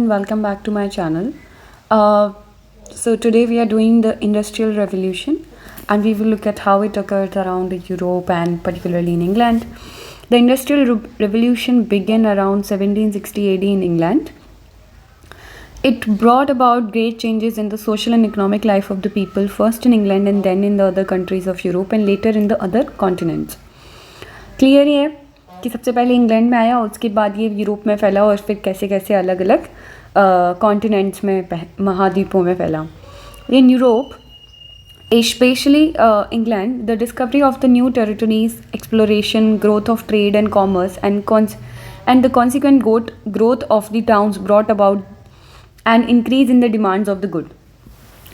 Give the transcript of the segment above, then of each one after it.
and welcome back to my channel. So today we are doing the Industrial Revolution and we will look at how it occurred around Europe and particularly in England. The Industrial Revolution began around 1760 AD in England. It brought about great changes in the social and economic life of the people, first in England and then in the other countries of Europe and later in the other continents. Clear है कि सबसे पहले England में आया, उसके बाद ये Europe में फैला और फिर कैसे कैसे अलग अलग कॉन्टिनेंट्स में महाद्वीपों में फैला. In Europe, especially England, the discovery of the new territories, exploration, growth of trade and commerce, and the consequent growth of the towns brought about an increase in the demands of the good.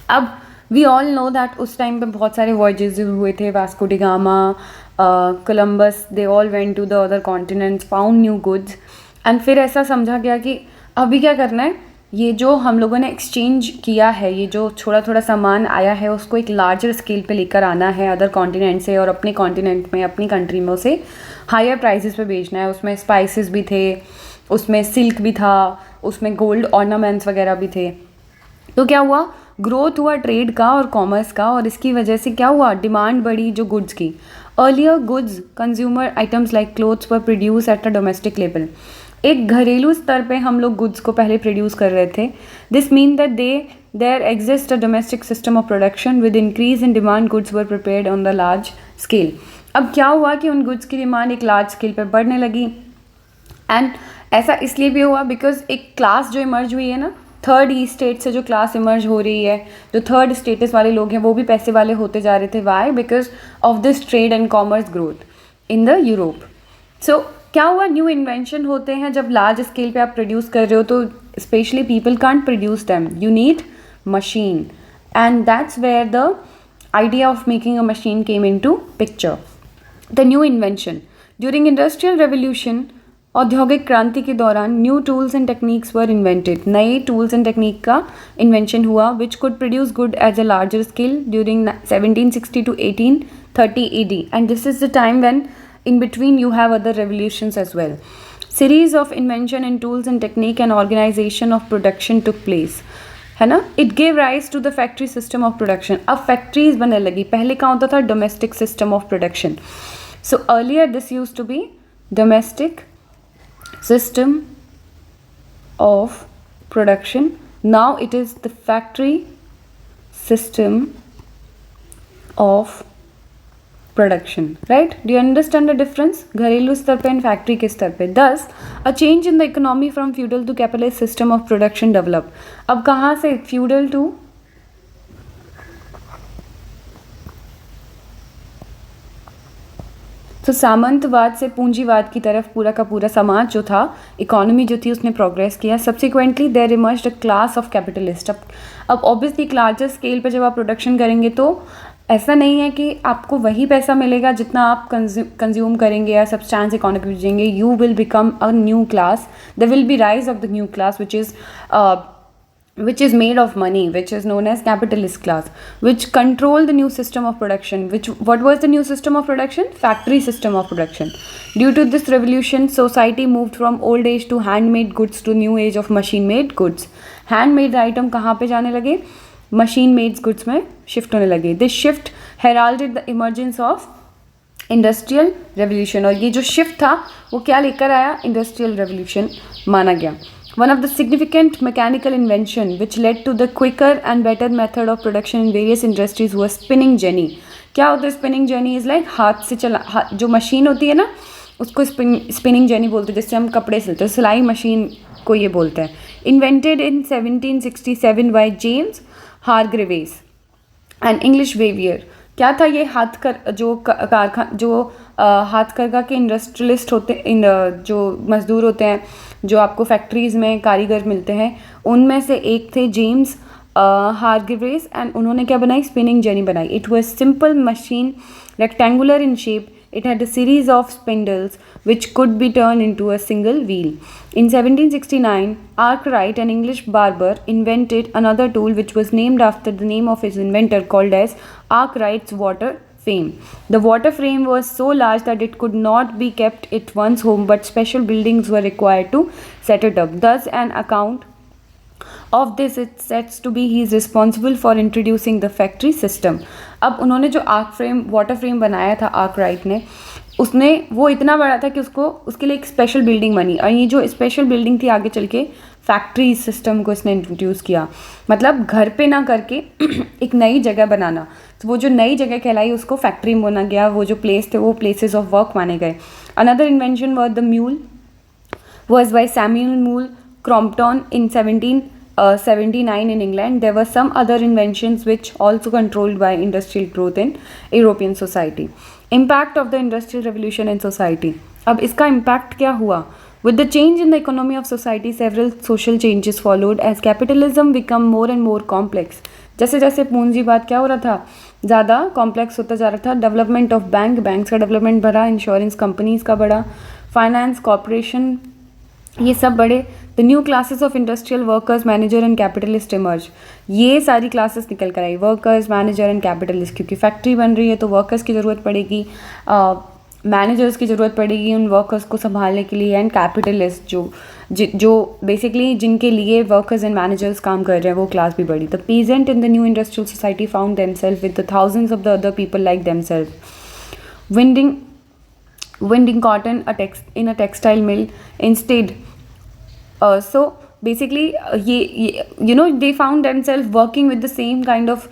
अब we all know that उस time पे बहुत सारे voyages हुए थे. Vasco da Gama, Columbus, they all went to the other continents, found new goods and फिर ऐसा समझा गया कि अभी क्या करना है, ये जो हम लोगों ने एक्सचेंज किया है, ये जो थोड़ा थोड़ा सामान आया है उसको एक लार्जर स्केल पे लेकर आना है अदर कॉन्टिनेंट से और अपने कॉन्टिनेंट में, अपनी कंट्री में उसे हायर प्राइसेस पे बेचना है. उसमें स्पाइसेस भी थे, उसमें सिल्क भी था, उसमें गोल्ड ऑर्नामेंट्स वगैरह भी थे. तो क्या हुआ, ग्रोथ हुआ ट्रेड का और कॉमर्स का और इसकी वजह से क्या हुआ, डिमांड बढ़ी जो गुड्स की. Earlier goods, consumer items like clothes were produce at a domestic level. एक घरेलू स्तर पे हम लोग गुड्स को पहले प्रोड्यूस कर रहे थे. This mean that there exist a domestic system of production with increase in demand goods were prepared on the large scale. अब क्या हुआ कि उन गुड्स की डिमांड एक लार्ज स्केल पर बढ़ने लगी एंड ऐसा इसलिए भी हुआ बिकॉज एक क्लास जो इमर्ज हुई है ना, थर्ड ई स्टेट से जो क्लास इमर्ज हो रही है, जो थर्ड स्टेटस वाले लोग हैं वो भी पैसे वाले होते जा रहे थे. Why? Because of this trade and commerce growth in the Europe. So क्या हुआ, न्यू इन्वेंशन होते हैं जब लार्ज स्केल पे आप प्रोड्यूस कर रहे हो तो specially people can't produce them, you need machine and that's where the idea of making a machine came into picture. The new invention during industrial revolution, औद्योगिक क्रांति के दौरान new tools and techniques were invented. नए tools and technique का invention हुआ which could produce good as a larger scale during 1760 to 1830 AD and this is the time when in between you have other revolutions as well. Series of invention in tools and technique and organization of production took place, है ना. It gave rise to the factory system of production. अब factories बनने लगी. पहले क्या होता था, domestic system of production. So earlier this use to be domestic system of production. Now it is the factory system of production, right? Do you understand the difference? घरेलू स्तर पे and फैक्ट्री के स्तर पे. Thus a change in the economy from feudal to capitalist system of production develop. अब कहाँ से feudal to तो सामंतवाद से पूंजीवाद की तरफ पूरा का पूरा समाज जो था, इकोनॉमी जो थी उसने प्रोग्रेस किया. Subsequently there emerged a class of capitalist. अब ऑब्वियसली एक लार्जर स्केल पे जब आप प्रोडक्शन करेंगे तो ऐसा नहीं है कि आपको वही पैसा मिलेगा जितना आप कंज्यूम करेंगे या सब्सटेंस इकोनॉमी भेजेंगे. You will become a new class. There will be rise of the new class which is made of money, which is known as capitalist class, which control the new system of production. What was the new system of production? Factory system of production. Due to this revolution, society moved from old age to handmade goods to new age of machine made goods. Handmade item कहाँ पे जाने लगे, machine made goods में shift होने लगे. This shift heralded the emergence of industrial revolution. और ये जो शिफ्ट था वो क्या लेकर आया, इंडस्ट्रियल रेवोल्यूशन माना गया. One of the significant mechanical invention which led to the quicker and better method of production in various industries was spinning jenny. क्या होता है spinning jenny? is like हाथ से जो मशीन होती है ना उसको spinning jenny बोलते हैं, जिससे हम कपड़े सिलते हैं. सिलाई मशीन को ये बोलते हैं. Invented in 1767 by James Hargreaves, an English weaver. क्या था ये हाथकरघा के इंडस्ट्रियलिस्ट होते, जो मजदूर होते हैं जो आपको फैक्ट्रीज़ में कारीगर मिलते हैं, उनमें से एक थे जेम्स हारग्रीव्स एंड उन्होंने क्या बनाई, स्पिनिंग जेनी बनाई. It was simple machine, rectangular in shape. It had a series of spindles which could be turned into a single wheel. In 1769, Arkwright, an English barber, invented another tool which was named after the name of his inventor, called as Arkwright's water frame. The water frame was so large that it could not be kept at one's home, but special buildings were required to set it up. Thus, an account Of this, it sets to be he is responsible for introducing the factory system. अब उन्होंने जो arc frame water frame बनाया था Arkwright ने, उसने वो इतना बड़ा था कि उसको उसके लिए एक स्पेशल बिल्डिंग बनी, और ये जो स्पेशल बिल्डिंग थी आगे चल के फैक्ट्री सिस्टम को इसने इंट्रोड्यूस किया. मतलब घर पे ना करके एक नई जगह बनाना. तो वो जो नई जगह कहलाई उसको फैक्ट्री माना गया. वो जो प्लेस थे वो प्लेसेस ऑफ वर्क माने गए. Another invention was the mule, was by Samuel Moore Crompton in 1779 in England. There were some other inventions which also controlled by industrial growth in European society. Impact of the Industrial Revolution in society. अब इसका impact क्या हुआ? With the change in the economy of society, several social changes followed as capitalism become more and more complex. जैसे जैसे पूंजीवाद क्या हो रहा था, ज़्यादा कॉम्प्लेक्स होता जा रहा था. डेवलपमेंट ऑफ बैंक्स का डेवलपमेंट बढ़ा, इंश्योरेंस कंपनीज का बढ़ा, फाइनेंस कॉरपोरेशन, ये सब बड़े. The new classes of industrial workers, manager and capitalist emerge. ये सारी क्लासेस निकल कर आई, वर्कर्स, मैनेजर एंड कैपिटलिस्ट. क्योंकि फैक्ट्री बन रही है तो वर्कर्स की ज़रूरत पड़ेगी, मैनेजर्स की ज़रूरत पड़ेगी उन वर्कर्स को संभालने के लिए, एंड कैपिटलिस्ट जो बेसिकली जिनके लिए वर्कर्स एंड मैनेजर्स काम कर रहे हैं वो क्लास भी बढ़ी. The peasant in the new industrial society found themselves with the thousands of the other people like themselves, winding cotton in a textile mill instead. So basically they found themselves working with the same kind of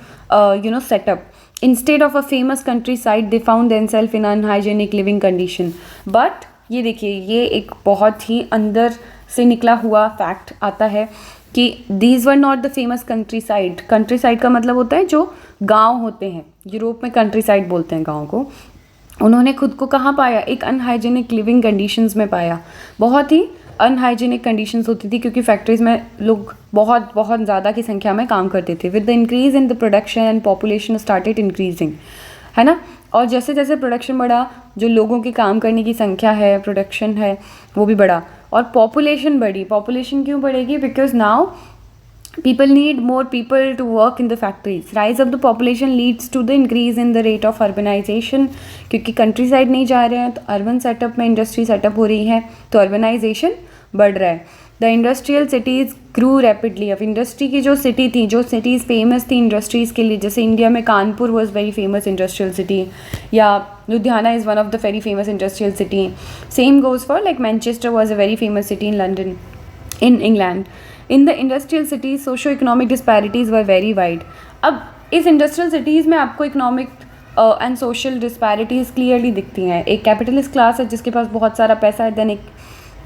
setup. Instead of a famous countryside, they found themselves in unhygienic living condition. But ये देखिए, ये एक बहुत ही अंदर से निकला हुआ fact आता है कि these were not the famous countryside. countryside का मतलब होता है जो गांव होते हैं. यूरोप में countryside बोलते हैं गांव को. उन्होंने खुद को कहाँ पाया? एक अनहाइजीनिक लिविंग कंडीशंस में पाया. बहुत ही अनहाइजीनिक कंडीशंस होती थी क्योंकि फैक्ट्रीज में लोग बहुत बहुत ज़्यादा की संख्या में काम करते थे. With the increase in the production and population started increasing, है ना. और जैसे जैसे प्रोडक्शन बढ़ा, जो लोगों की काम करने की संख्या है, प्रोडक्शन है, वो भी बढ़ा. और पॉपुलेशन बढ़ी. पॉपुलेशन क्यों बढ़ेगी? Because now people need more people to work in the factories. Rise of the population leads to the increase in the rate of urbanization. क्योंकि कंट्री साइड नहीं जा रहे हैं तो अर्बन सेटअप में इंडस्ट्री सेटअप हो रही है, तो अर्बनाइजेशन बढ़ रहा है. The industrial cities grew rapidly. अब इंडस्ट्री की जो सिटी थी, जो सिटीज़ फेमस थी इंडस्ट्रीज़ के लिए, जैसे इंडिया में Kanpur was very famous industrial city, या Ludhiana is one of the very famous industrial city. Same goes for like Manchester was a very famous city in London in England. In the industrial cities socio economic disparities were very wide. अब इस industrial cities में आपको economic and social disparities clearly दिखती हैं. एक capitalist class है जिसके पास बहुत सारा पैसा है, देन एक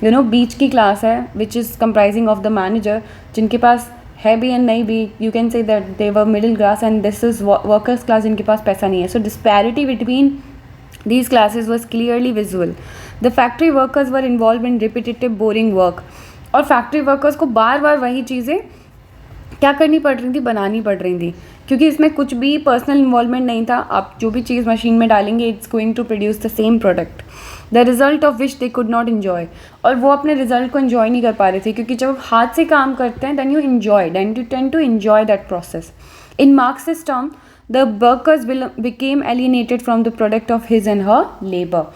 बीच की क्लास है which is comprising of the manager, जिनके पास है भी एंड नहीं भी. You can say that they were middle class, and this is workers class जिनके पास पैसा नहीं है. So disparity between these classes was clearly visible. The factory workers were involved in repetitive boring work. और factory workers को बार बार वही चीज़ें क्या करनी पड़ रही थी? बनानी पड़ रही थी, क्योंकि इसमें कुछ भी पर्सनल इन्वॉल्वमेंट नहीं था. आप जो भी चीज़ मशीन में डालेंगे, it's going to produce the same product, the result of which they could not enjoy. और वो अपने रिजल्ट को इन्जॉय नहीं कर पा रहे थे, क्योंकि जब हाथ से काम करते हैं then you tend to enjoy that process. In Marxist term, the workers became alienated from the product of his and her labour.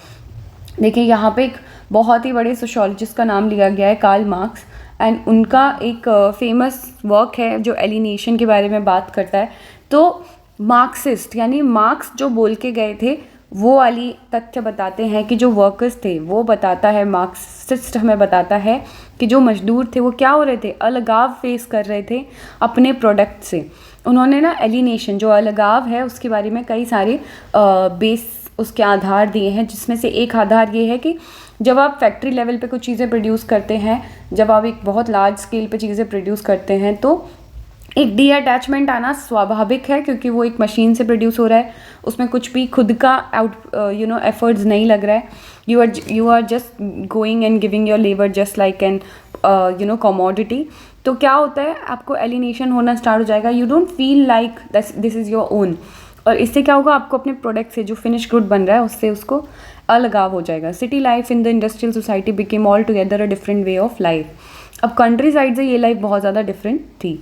देखिए, यहाँ पे एक बहुत ही बड़े सोशोलॉजिस्ट का नाम लिया गया है, कार्ल मार्क्स, एंड उनका एक फेमस वर्क है जो एलिनेशन के बारे में बात करता है. तो मार्क्सिस्ट यानी मार्क्स जो बोल के गए थे वो वाली तथ्य बताते हैं कि जो वर्कर्स थे, वो बताता है मार्क्सिस्ट हमें बताता है कि जो मजदूर थे वो क्या हो रहे थे? अलगाव फेस कर रहे थे अपने प्रोडक्ट से. उन्होंने ना एलिनेशन, जो अलगाव है, उसके बारे में कई सारे बेस उसके आधार दिए हैं, जिसमें से एक आधार ये है कि जब आप फैक्ट्री लेवल पे कुछ चीज़ें प्रोड्यूस करते हैं, जब आप एक बहुत लार्ज स्केल पे चीज़ें प्रोड्यूस करते हैं, तो एक डी अटैचमेंट आना स्वाभाविक है, क्योंकि वो एक मशीन से प्रोड्यूस हो रहा है, उसमें कुछ भी खुद का एफर्ट्स नहीं लग रहा है. You are just going and giving your labour just like an commodity. तो क्या होता है, आपको एलिनेशन होना स्टार्ट हो जाएगा. You don't feel like this is your own. और इससे क्या होगा, आपको अपने प्रोडक्ट से जो फिनिश गुड बन रहा है उससे उसको अलगाव हो जाएगा. City life in the industrial society became all together a different way of life. अब कंट्री साइड से ये लाइफ बहुत ज़्यादा डिफरेंट थी.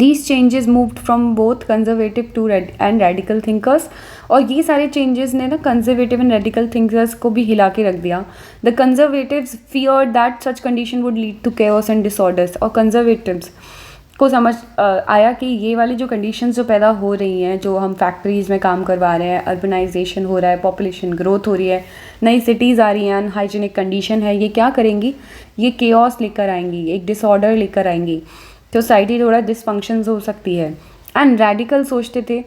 These changes moved from both conservative to and radical thinkers. और ये सारे changes ने ना conservative and radical thinkers को भी हिला के रख दिया. The conservatives feared that such condition would lead to chaos and disorders. और conservatives को समझ आया कि ये वाली जो कंडीशंस जो पैदा हो रही हैं, जो हम फैक्ट्रीज़ में काम करवा रहे हैं, अर्बनाइजेशन हो रहा है, पॉपुलेशन ग्रोथ हो रही है, नई सिटीज़ आ रही हैं, अनहाइजीनिक कंडीशन है, ये क्या करेंगी, ये केओस लेकर आएंगी, एक डिसऑर्डर लेकर आएंगी, सोसाइटी थोड़ा डिसफंक्शंस हो सकती है। एंड रेडिकल सोचते थे,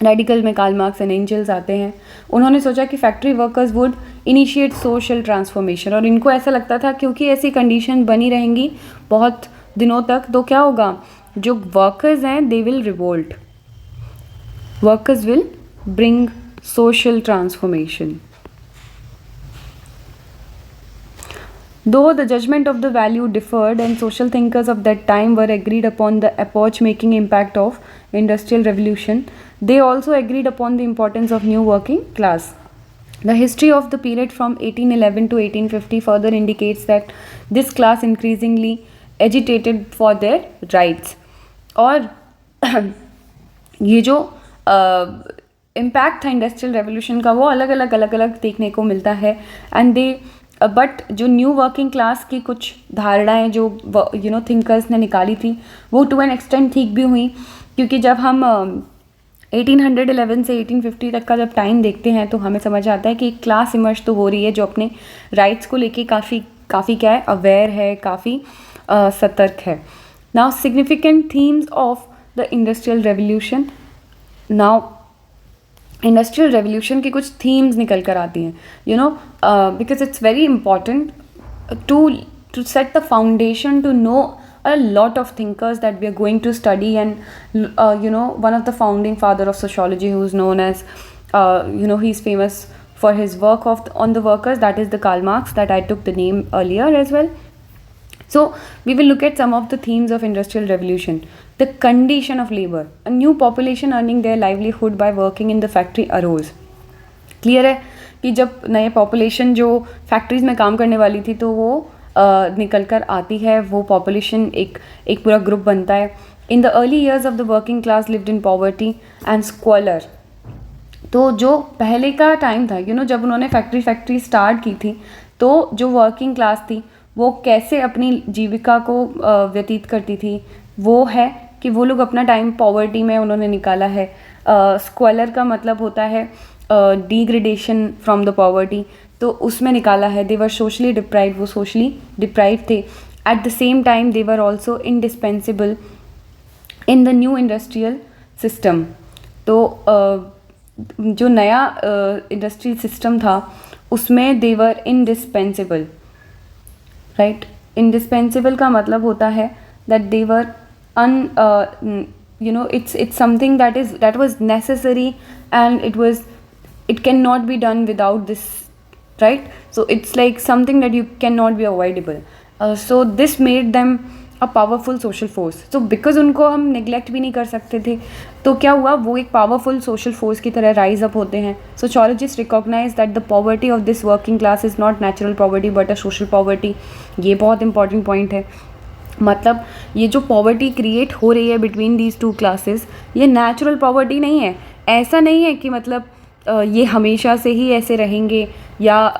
रेडिकल में कार्ल मार्क्स एंड एंजल्स आते हैं। उन्होंने सोचा कि factory workers would initiate social transformation, और इनको ऐसा लगता था क्योंकि ऐसी कंडीशन बनी रहेंगी बहुत दिनों तक, तो क्या होगा, जो वर्कर्स हैं they will revolt, workers will bring social transformation. Though the judgment of the value differed and social thinkers of that time were agreed upon the epoch-making impact of Industrial Revolution, they also agreed upon the importance of new working class. The history of the period from 1811 to 1850 further indicates that this class increasingly agitated for their rights. और ये जो impact था industrial revolution का वो अलग अलग देखने को मिलता है। एंड दे बट जो न्यू वर्किंग क्लास की कुछ धारणाएं जो थिंकर्स ने निकाली थी वो टू एन एक्सटेंट ठीक भी हुई, क्योंकि जब हम 1811 से 1850 तक का जब टाइम देखते हैं तो हमें समझ आता है कि एक क्लास इमर्ज तो हो रही है जो अपने राइट्स को लेके काफ़ी क्या है, अवेयर है, काफ़ी सतर्क है। Now significant themes of the industrial revolution. Now industrial revolution की कुछ थीम्स निकल कर आती हैं, because it's very important to set the foundation to know a lot of thinkers that we are going to study, and one of the founding father of sociology who is known as he's famous for his work on the workers, that is the Karl Marx, that I took the name earlier as well. So we will look at some of the themes of industrial revolution. The condition of labor, a new population earning their livelihood by working in the factory arose. Clear है कि जब नए population जो factories में काम करने वाली थी तो वो निकल कर आती है, वो पॉपुलेशन एक पूरा ग्रुप बनता है। In the early years of the working class lived in poverty and squalor. तो जो पहले का टाइम था, जब उन्होंने फैक्ट्री स्टार्ट की थी, तो जो वर्किंग क्लास थी वो कैसे अपनी जीविका को व्यतीत करती थी, वो है कि वो लोग अपना टाइम पॉवर्टी में उन्होंने निकाला है। स्क्वालर का मतलब होता है डिग्रेडेशन फ्रॉम द पॉवर्टी, तो उसमें निकाला है। दे वर सोशली डिप्राइव्ड, वो सोशली डिप्राइव्ड थे। At the same time they were also indispensable in the new industrial system. तो जो नया इंडस्ट्रियल सिस्टम था उसमें दे वर इंडिस्पेंसिबल, राइट। इंडिस्पेंसिबल का मतलब होता है that they were it's something that was necessary, and it cannot be done without this, right? So it's like something that you cannot be avoidable. So this made them a powerful social force. So because उनको हम neglect भी नहीं कर सकते थे, तो क्या हुआ, वो एक powerful social force की तरह rise up होते हैं। Sociologists recognize that the poverty of this working class is not natural poverty but a social poverty. ये बहुत important point है। मतलब ये जो पॉवर्टी क्रिएट हो रही है बिटवीन दीज टू क्लासेस, ये नेचुरल पॉवर्टी नहीं है। ऐसा नहीं है कि मतलब ये हमेशा से ही ऐसे रहेंगे या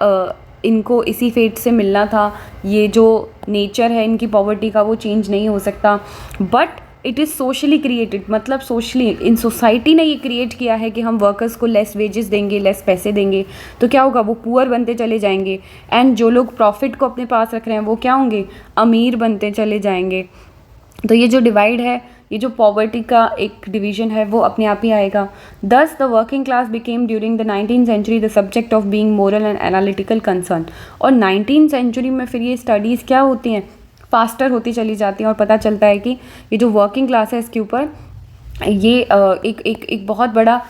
इनको इसी फेट से मिलना था, ये जो नेचर है इनकी पॉवर्टी का वो चेंज नहीं हो सकता, but it is socially created. मतलब सोशली इन सोसाइटी ने ये क्रिएट किया है कि हम वर्कर्स को लेस वेजेस देंगे, लेस पैसे देंगे, तो क्या होगा, वो पुअर बनते चले जाएंगे, एंड जो लोग प्रॉफिट को अपने पास रख रहे हैं वो क्या होंगे, अमीर बनते चले जाएंगे। तो ये जो डिवाइड है, ये जो पॉवर्टी का एक डिवीजन है, वो अपने आप ही आएगा। Thus the working class became during the 19th century the subject of being moral and analytical concern. और 19th सेंचुरी में फिर ये स्टडीज़ क्या होती हैं, फास्टर होती चली जाती हैं, और पता चलता है कि ये जो वर्किंग क्लास है इसके ऊपर ये एक बहुत बड़ा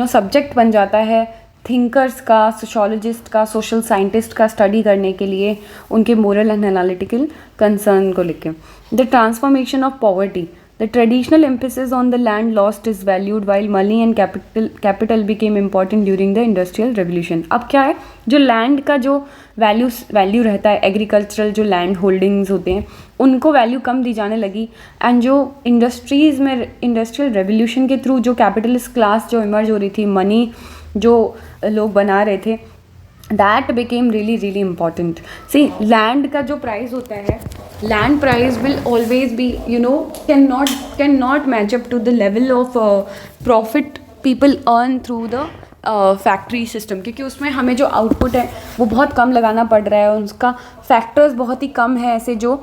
सब्जेक्ट बन जाता है थिंकर्स का, सोशोलॉजिस्ट का, सोशल साइंटिस्ट का स्टडी करने के लिए, उनके मोरल एंड एनालिटिकल कंसर्न को लेके। The transformation of poverty, the traditional emphasis on the land lost is valued while money and capital became important during the industrial revolution. अब क्या है, जो लैंड का जो वैल्यू रहता है, एग्रीकल्चरल जो लैंड होल्डिंग्स होते हैं उनको वैल्यू कम दी जाने लगी, एंड जो इंडस्ट्रीज़ में इंडस्ट्रियल रेवोल्यूशन के थ्रू जो कैपिटलिस्ट क्लास जो इमर्ज हो रही थी, मनी जो लोग बना रहे थे, that became really really important. See land का जो प्राइस होता है, land price will always be can not match up to the level of profit people earn through the factory system, क्योंकि उसमें हमें जो आउटपुट है वो बहुत कम लगाना पड़ रहा है. उसका फैक्टर्स बहुत ही कम है ऐसे जो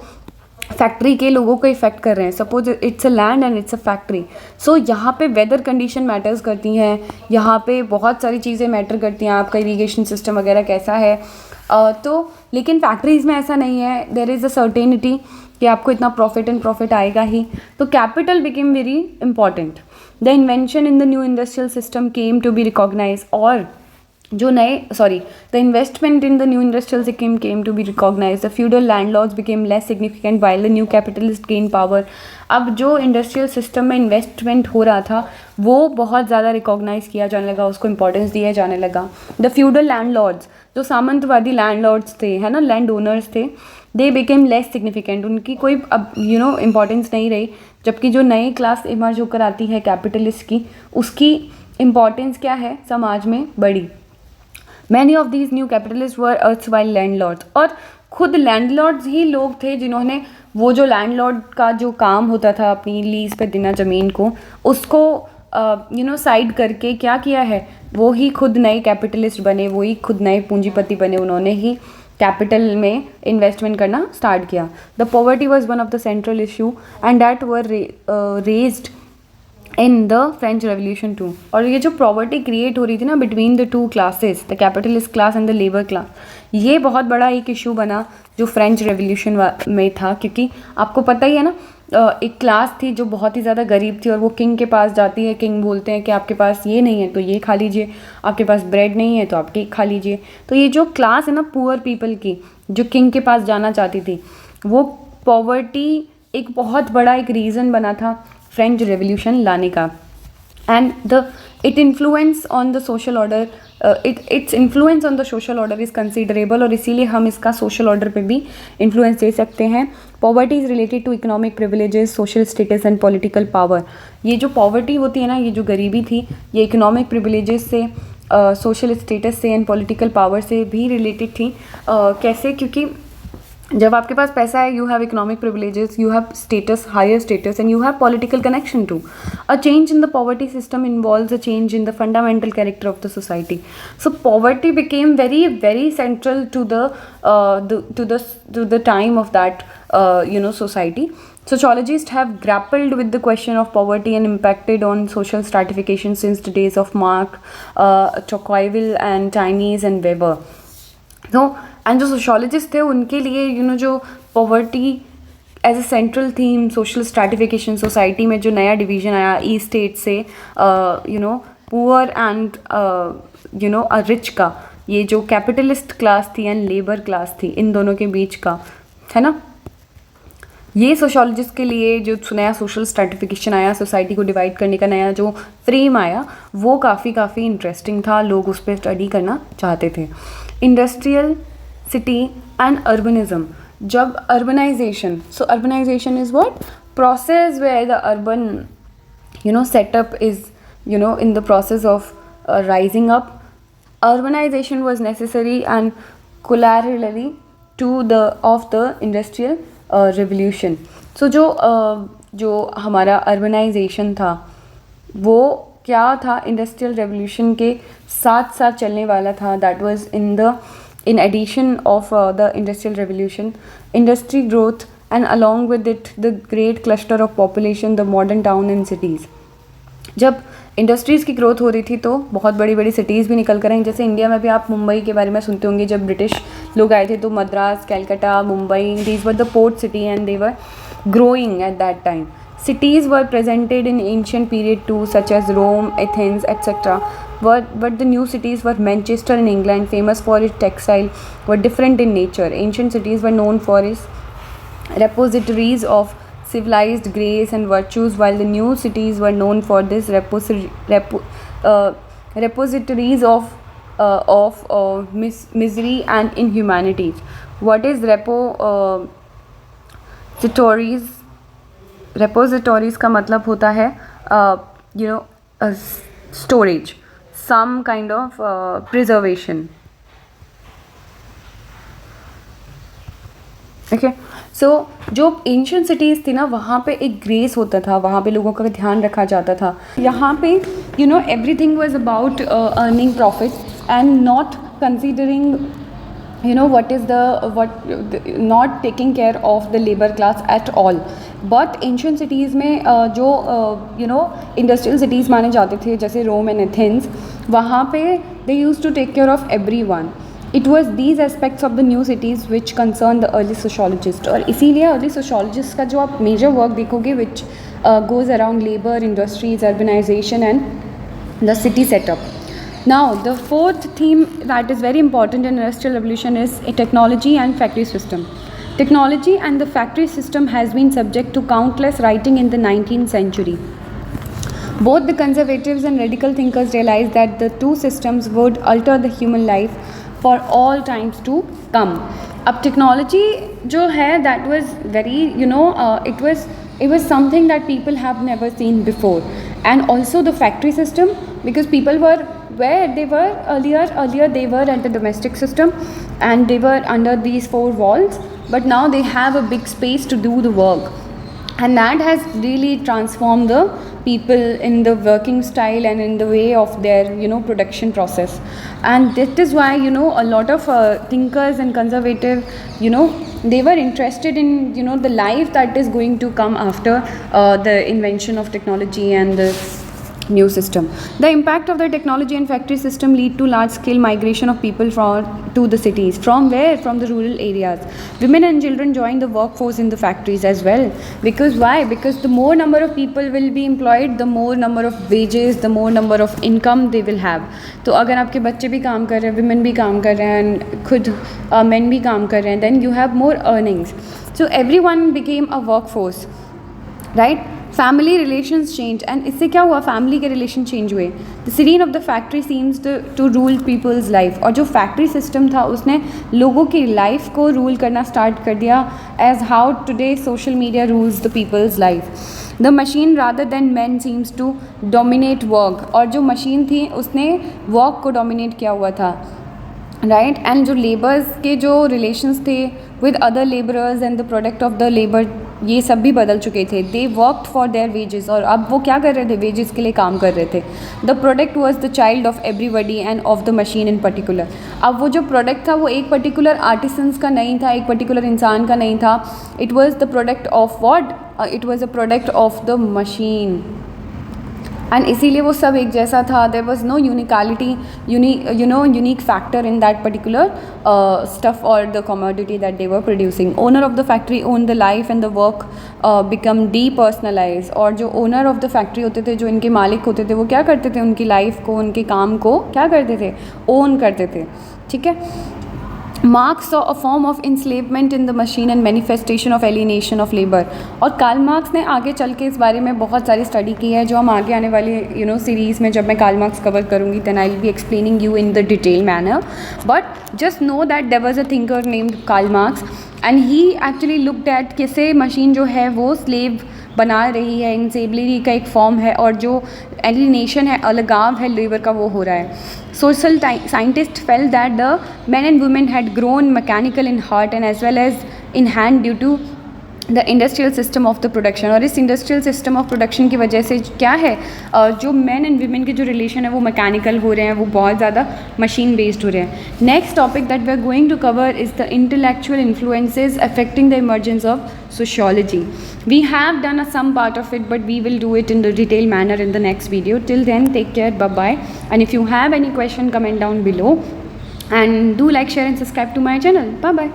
फैक्ट्री के लोगों को इफेक्ट कर रहे हैं. Suppose it's a land and it's a factory. So यहाँ पे वेदर कंडीशन मैटर्स करती हैं, यहाँ पे बहुत सारी चीज़ें मैटर करती हैं, आपका इरीगेशन सिस्टम वगैरह कैसा है. तो लेकिन फैक्ट्रीज़ में ऐसा नहीं है. देयर इज़ अ सर्टेनिटी कि आपको इतना प्रॉफिट आएगा ही. तो capital became very important. The invention in the new industrial system came to be recognize. और जो the investment in the new industrial scheme came to be recognized. The feudal landlords became less significant while the new capitalists gained power. अब जो industrial system में investment हो रहा था वो बहुत ज़्यादा रिकॉग्नाइज किया जाने लगा, उसको इंपॉर्टेंस दिया जाने लगा. द फ्यूडल लैंडलॉर्ड्स, जो सामंतवादी लैंडलॉर्ड्स थे, है ना, लैंड ओनर्स थे, दे बिकेम लेस सिग्निफिकेंट. उनकी कोई अब इम्पॉर्टेंस नहीं रही. जबकि जो नई क्लास इमर्ज होकर आती है कैपिटलिस्ट की, उसकी इम्पॉर्टेंस क्या है समाज में बड़ी. Many of these new capitalist were erstwhile landlords. और खुद लैंडलॉर्ड्स ही लोग थे जिन्होंने वो जो लैंडलॉर्ड का जो काम होता था अपनी लीज पे देना ज़मीन को, उसको साइड करके क्या किया है, वो ही खुद नए कैपिटलिस्ट बने, वो ही खुद नए पूंजीपति बने. उन्होंने ही कैपिटल में इन्वेस्टमेंट करना स्टार्ट किया. The poverty was one of the central issue and that were raised in the French revolution too. और ये जो प्रॉवर्टी क्रिएट हो रही थी ना between the two classes, the capitalist class and the labour class, ये बहुत बड़ा एक इशू बना जो फ्रेंच रेवोल्यूशन में था. क्योंकि आपको पता ही है ना, एक क्लास थी जो बहुत ही ज़्यादा गरीब थी और वो किंग के पास जाती है. किंग बोलते हैं कि आपके पास ये नहीं है तो ये खा लीजिए, आपके पास ब्रेड नहीं है तो आप केक खा लीजिए. तो ये जो क्लास है ना पुअर पीपल की, जो किंग के पास जाना चाहती थी, वो पॉवर्टी एक बहुत बड़ा एक रीज़न बना था फ्रेंच रेवोल्यूशन लाने का. And it influence on the social order, its influence on the social order is considerable. और इसीलिए हम इसका सोशल ऑर्डर पे भी इन्फ्लुएंस दे सकते हैं. Poverty is related to economic privileges, social status and political power. ये जो पॉवर्टी होती है ना, ये जो गरीबी थी, ये इकोनॉमिक प्रिविलेजेस से, सोशल स्टेटस से एंड पॉलिटिकल पावर से भी रिलेटेड थी. कैसे? क्योंकि जब आपके पास पैसा है, you have economic privileges, you have status, higher status, and you have political connection too. A change in the poverty system involves a change in the fundamental character of the society. So poverty became very very central to the time of that society. Sociologists have grappled with the question of poverty and impacted on social stratification since the days of Marx, Tocqueville and Tinius and Weber. तो and जो sociologist थे उनके लिए जो poverty as a central theme, social stratification, society में जो नया division आया ई स्टेट से पुअर एंड अ रिच का, ये जो कैपिटलिस्ट क्लास थी एंड लेबर क्लास थी, इन दोनों के बीच का, है ना, ये सोशोलॉजिस्ट के लिए जो नया सोशल स्ट्रैटिफिकेशन आया, सोसाइटी को डिवाइड करने का नया जो फ्रेम आया, वो काफ़ी इंटरेस्टिंग था. लोग उस पर स्टडी करना चाहते थे. Industrial city and urbanism. जब urbanization, so urbanization is what? Process where the urban setup is in the process of rising up. Urbanization was necessary and corollary to the industrial revolution. So जो हमारा urbanisation था वो क्या था, industrial revolution के साथ साथ चलने वाला था. That was in addition of the industrial revolution, industry growth, and along with it the great cluster of population, the modern town and cities. जब इंडस्ट्रीज़ की ग्रोथ हो रही थी तो बहुत बड़ी बड़ी सिटीज़ भी निकल कर आई. जैसे इंडिया में भी आप मुंबई के बारे में सुनते होंगे. जब ब्रिटिश लोग आए थे तो Madras, Calcutta, Mumbai, these were the port city and they were growing at that time. Cities were presented in ancient period too, such as Rome, Athens, etc. But the new cities were Manchester in England, famous for its textile, were different in nature. Ancient cities were known for its repositories of civilized grace and virtues, while the new cities were known for this repositories of misery and inhumanities. What is repositories का मतलब होता है storage, some kind of preservation. Okay, so जो ancient cities थी ना, वहाँ पे एक ग्रेस होता था, वहाँ पे लोगों का ध्यान रखा जाता था. यहाँ पे everything was about earning profit and not considering what is not taking care of the labor class at all. But ancient cities में जो इंडस्ट्रियल सिटीज़ माने जाते थे, जैसे रोम एंड एथेंस, वहाँ पे they used to take care of everyone. It was these aspects of the new cities which concern the early sociologist. और इसीलिए अर्ली सोशोलॉजिस्ट का जो आप मेजर वर्क देखोगे which goes around labour, industries, urbanization and the city setup. Now, the fourth theme that is very important in industrial revolution is a technology and factory system. Technology and the factory system has been subject to countless writing in the 19th century. Both the conservatives and radical thinkers realized that the two systems would alter the human life for all times to come. अब technology जो है, that was very it was something that people have never seen before. And also the factory system, because people were where they were earlier they were at the domestic system and they were under these four walls, but now they have a big space to do the work, and that has really transformed the people in the working style and in the way of their production process. And that is why a lot of thinkers and conservative they were interested in the life that is going to come after the invention of technology and the new system. The impact of the technology and factory system lead to large scale migration of people to the cities. From where? From the rural areas. Women and children join the workforce in the factories as well. Because why? Because the more number of people will be employed, the more number of wages, the more number of income they will have. तो अगर आपके बच्चे भी काम कर रहे हैं, women भी काम कर रहे हैं, खुद men भी काम कर रहे हैं, then you have more earnings. So everyone became a workforce, right? Family relations change, and इससे क्या हुआ? फैमिली के रिलेशन चेंज हुए. The siren of the factory seems to rule people's life. और जो फैक्ट्री सिस्टम था उसने लोगों की लाइफ को रूल करना स्टार्ट कर दिया, as how today social media rules the people's life. The machine rather than man seems to dominate work. और जो मशीन थी उसने वर्क को डोमिनेट किया हुआ था, राइट. एंड जो लेबर्स के जो रिलेशंस थे with other labourers and the product of the labour, ये सब भी बदल चुके थे. They worked for their wages, और अब वो क्या कर रहे थे? वेजेस के लिए काम कर रहे थे. The product was the child of everybody end of the machine in particular. अब वो जो प्रोडक्ट था वो एक पर्टिकुलर आर्टिसंस का नहीं था, एक पर्टिकुलर इंसान का नहीं था. It was the product of what? It was a product of the machine. And इसीलिए वो सब एक जैसा था. There was no uniquality, unique factor in that particular stuff or the commodity that they were producing. Owner of the factory owned the life and the work become depersonalized. और जो owner of the factory होते थे, जो इनके मालिक होते थे, वो क्या करते थे? उनकी लाइफ को, उनके काम को क्या करते थे? ओन करते थे. ठीक है. Marx saw a form of enslavement in the machine and manifestation of alienation of labour. और कार्ल मार्क्स ने आगे चल के इस बारे में बहुत सारी स्टडी की है, जो हम आगे आने वाली सीरीज़ में जब मैं कार्ल मार्क्स कवर करूँगी, then I will be explaining you in the detail manner. But just know that there was a thinker named Karl Marx, and he actually looked at कैसे मशीन जो है वो slave बना रही है, इंसेबलरी का एक फॉर्म है, और जो एलिनेशन है, अलगाव है लेबर का, वो हो रहा है. Social scientists felt that the men and women had grown mechanical in heart and as well as in hand due to the industrial system of the production. और इस इंडस्ट्रियल सिस्टम ऑफ प्रोडक्शन की वजह से क्या है, जो man and women के जो रिलेशन है वो मैकेनिकल हो रहे हैं, वो बहुत ज़्यादा मशीन बेस्ड हो रहे हैं. Next topic that we are going to cover is the intellectual influences affecting the emergence of sociology. We have done some part of it, but we will do it in the detailed manner in the next video. Till then, take care, bye bye. And if you have any question, comment down below, and do like, share and subscribe to my channel. Bye bye.